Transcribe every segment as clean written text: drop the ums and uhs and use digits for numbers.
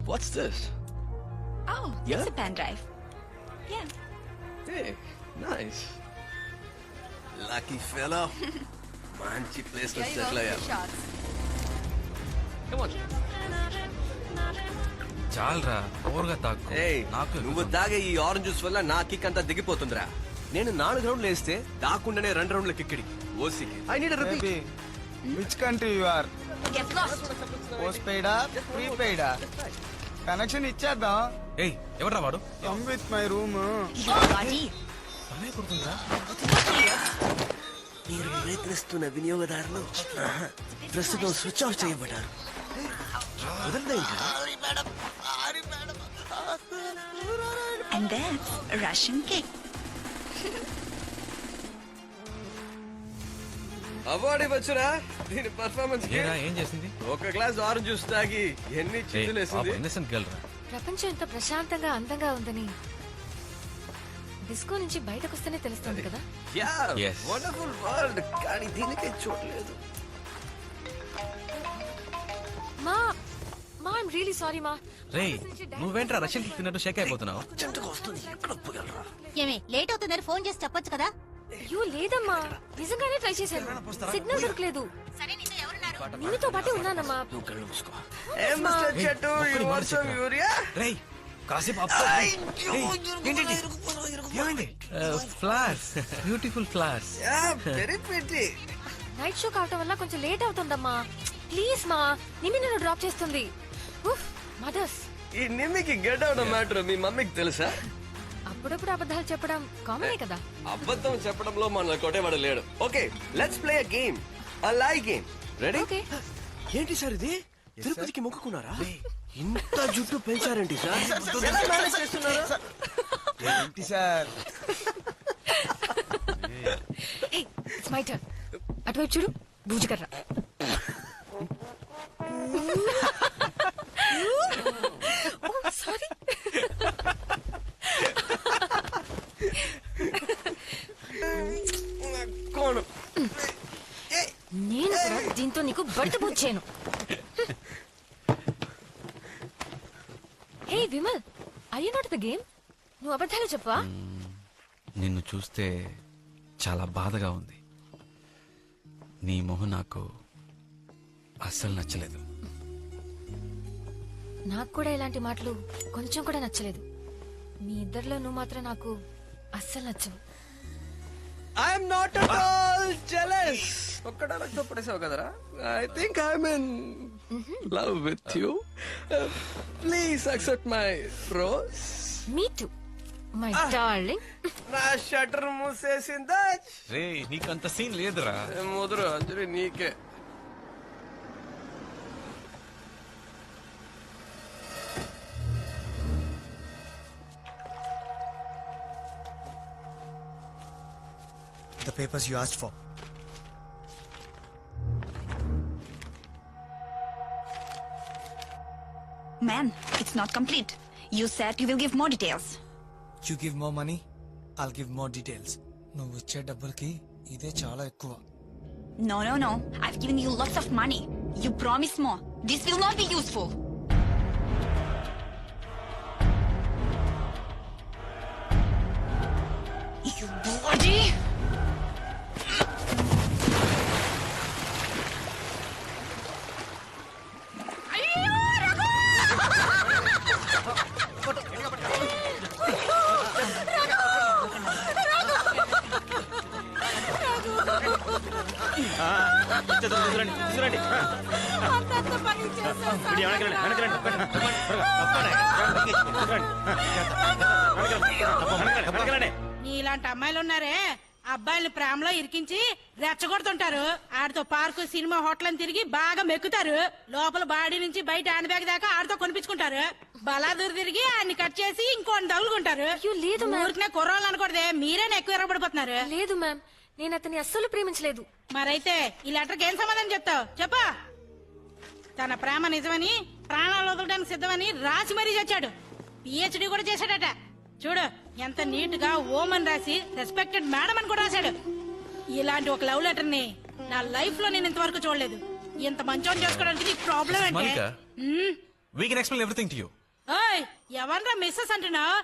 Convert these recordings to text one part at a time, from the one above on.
What's this? Oh, Yeah? it's a pen drive. Yeah. Hey, nice. Lucky fellow. మంచి place లో settle అయ్యారు. Come on. చాలరా ఓవర్గా తాకు. ఏయ్, నాకు నువ్వు తాగే ఈ ఆరెంజ్ జ్యూస్ వల్ల నా కిక్ అంతా దిగిపోతుందిరా. నేను 4 రౌండ్లు వేస్తే దాకుండానే 2 రౌండ్ల కిక్కిడి ఓసికి. I need a repeat. Baby, which country you are? Get lost. Postpaid ఆ prepaid ఆ? కనెక్షన్ ఇచ్చేద్దాం. ఏయ్ ఎవడ్రా వాడు? Come with my room. Buddy. తనే కొడుతుందా? మీరు ప్రయత్నిస్తున్న వినియోగదారులు ప్రస్తుతం స్విచ్ ఆఫ్ చేయబడ్డారు. And that's a Russian cake. Award ఇవ్వచ్చురా దీని పర్ఫార్మెన్స్ కి. ఏరా ఏం చేసింది? ఒక గ్లాస్ ఆరెంజ్ జ్యూస్ తాగి ఎన్ని చిందులేసింది. ఇన్నసెంట్ గర్ల్ రా. ప్రపంచం ఎంత ప్రశాంతంగా అందంగా ఉందని డిస్కో నుంచి బయటకు వస్తేనే తెలుస్తుంది కదా. Yeah Yes. వండర్ఫుల్ వరల్డ్, కానీ దీనికే చూడలేదు. మా ఐమ్ రియలీ సారీ మా. రేయ్ నువ్వేంట్రా రష్యన్ కి తిన్నట్టు షేక్ అయిపోతున్నావు? అర్జెంటుగా వస్తుంది, ఎక్కడ పోయాలరా? ఏమే లేట్ అవుతుందని ఫోన్ చేసి చెప్పొచ్చు కదా. అయ్యో లేదమ్మా, నిజంగానే ట్రై చేశాను, సిగ్నల్ దొరకలేదు. సరే నీతో ఎవరున్నారు? నీతో పాటే ఉన్నానమ్మా. నువ్వు కళ్ళు మూసుకో. ఏ మిస్టర్ చెట్టు, యు వాంట్ సమ్ యూరియా? రేయ్ కాసేపు flowers, beautiful flowers. Yeah very pretty. Night show కావటం వల్ల కొంచెం లేట్ అవుతుందమ్మా. ప్లీజ్ మా, నిమ్మి నన్ను డ్రాప్ చేస్తుంది. మదర్స్. ఈ నిమ్మికి గెట్ అవుట్ మ్యాటర్ మీ మమ్మీకి తెలుసా? అప్పుడప్పుడు అబద్ధాలు చెప్పడం కామనే కదా. అబద్ధం చెప్పడంలో మన కొట్టేవాడు లేడు. Okay let's play a game, a lie game. Ready? Okay. ఏంటి సార్ ఇది? తిరుపతికి మొక్కుకున్నారా? ఇంత జుట్టు పెంచారేంటి సార్? ఎలా మేనేజ్ చేస్తున్నారు? ఏంటి సార్? It's my turn. అటువైపు చూడు, బూజుకర్ర. సారీ. కోను. నేను కూడా దీంతో నీకు బట్ట పూచాను. Hey Vimal, are you not the game? నువ్వు అబద్ధాలు చెప్పవా? నిన్ను చూస్తే చాలా బాధగా ఉంది. నీ మొహం నాకు అస్సలు నచ్చలేదు. నాకు కూడా ఇలాంటి మాటలు కొంచెం కూడా నచ్చలేదు. మీ ఇద్దరిలో నువ్వు మాత్రం నాకు అస్సలు నచ్చవు. I'm not at all jealous. ఒక్కడ నాకు పడేసావు కదరా. I think I'm in love with you. Please accept my rose. Me two my darling. నా షట్టర్ మూసేసిందా? రే నీకంత సీన్ లేదురా. ముదురు అంజలి నీకే. The papers you asked for. Man, it's not complete. You said you will give more details. You give more money, I'll give more details. నువ్వు ఇచ్చే డబ్బులకి ఇదే చాలా ఎక్కువ. No. I've given you lots of money. You promise more. This will not be useful. You bloody... నీలాంటి అమ్మాయిలు ఉన్నారే, అబ్బాయిలు ప్రేమలో ఇరికించి రెచ్చగొడుతుంటారు. ఆడితో పార్కు, సినిమా, హోటల్ అని తిరిగి బాగా మెక్కుతారు. లోపల బాడీ నుంచి బయట హ్యాండ్ బ్యాగ్ దాకా ఆడితో కొనిపించుకుంటారు. బలాదూరు తిరిగి ఆయన్ని కట్ చేసి ఇంకోటి తగులుకుంటారు. లేదు మ్యామ్. ఊరికనే కుర్రోళ్ళు అనకూడదే, మీరేనా ఎక్కువ ఎరగబడిపోతున్నారు. లేదు మ్యామ్, నేను అతన్ని అస్సలు ప్రేమించలేదు. మరైతే ఈ లెటర్కి ఏం సమాధానం చెప్తావు చెప్పా? తన ప్రేమ నిజమని, ప్రాణాలు వదలడానికి సిద్ధమని రాసి మరీ చచ్చాడు. పిహెచ్డి కూడా చేశాడట. చూడు ఎంత నీట్ గా ఓమన్ రాసి రెస్పెక్టెడ్ మేడం అని కూడా రాశాడు. ఇలాంటి ఒక లవ్ లెటర్ ని నా లైఫ్ లో నేను ఇంతవరకు చూడలేదు. ఇంత మంచోని చేసుకోవడానికి నీకు ప్రాబ్లం అంటే We can explain everything to you. ఓయ్ ఎవర్రా మిస్సెస్ అంటున్నావు?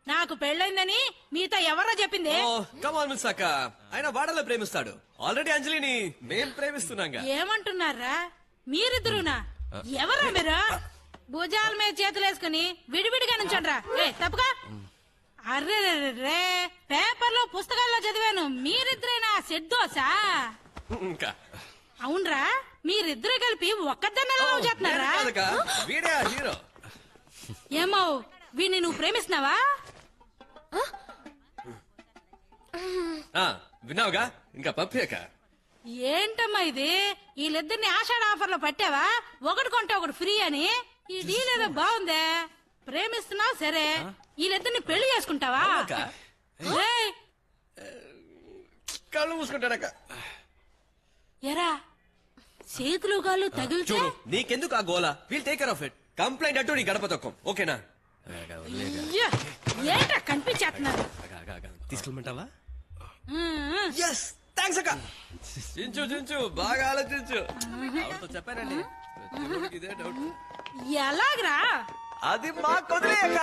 నాకు పెళ్ళైందని మీతో ఎవర్రా చెప్పింది? ఓ కమాన్ మిస్ అక్క, ఆయన వాడలో ప్రేమిస్తాడు. ఆల్రెడీ అంజలిని మేం ప్రేమిస్తున్నాంగా. ఏమంటున్నారా మీరిద్దరునా? ఎవరా మీరు? భుజాల మీద చేతులు వేసుకుని విడివిడిగా నుంచోండ్రా. ఏ తప్పుగా. అర్రే రే పేపర్లో పుస్తకాల్లో చదివాను, మీరిద్దరేనా సెడ్దోసా? ఇంకా అవునరా, మీరిద్దరు కలిపి ఒక్కదాన్ని లవ్ చేస్తున్నారా? కాదక్క, వీడే హీరో. ఏమో వీడిని నువ్వు ప్రేమిస్తున్నావా? విన్నావుగా, ఇంకా పంపాక. ఏంటమ్మా ఇది? వీళ్ళిద్దరిని ఆషాఢ ఆఫర్ లో పట్టావా? ఒకటి కొంటే ఒకటి ఫ్రీ అని. ఇది లేదా బాగుందే. ప్రేమిస్తున్నావు సరే, వీళ్ళిద్దరిని పెళ్లి చేసుకుంటావా? ఏయ్, కళ్ళు మూసుకుంటాడక్క. ఎరా చేతులు కాళ్ళు తగిలితే చూడు, నీకెందుకు ఆ గోల? Will take care of it. Complaint అంటూ నీ గడప తొక్కం, ఓకేనా? అయ్యో, ఏంటా కనిపించేస్తున్నారు? తీసుకెళ్ళమంటావా? ఎస్ థ్యాంక్స్ అక్క. చించు బాగా ఆలోచించు. ఆవిడతో చెప్పానండి, ప్రతి ఒక్కరికి ఇదే డౌట్. ఎలాగరా? అది మా కుదిరే అక్క.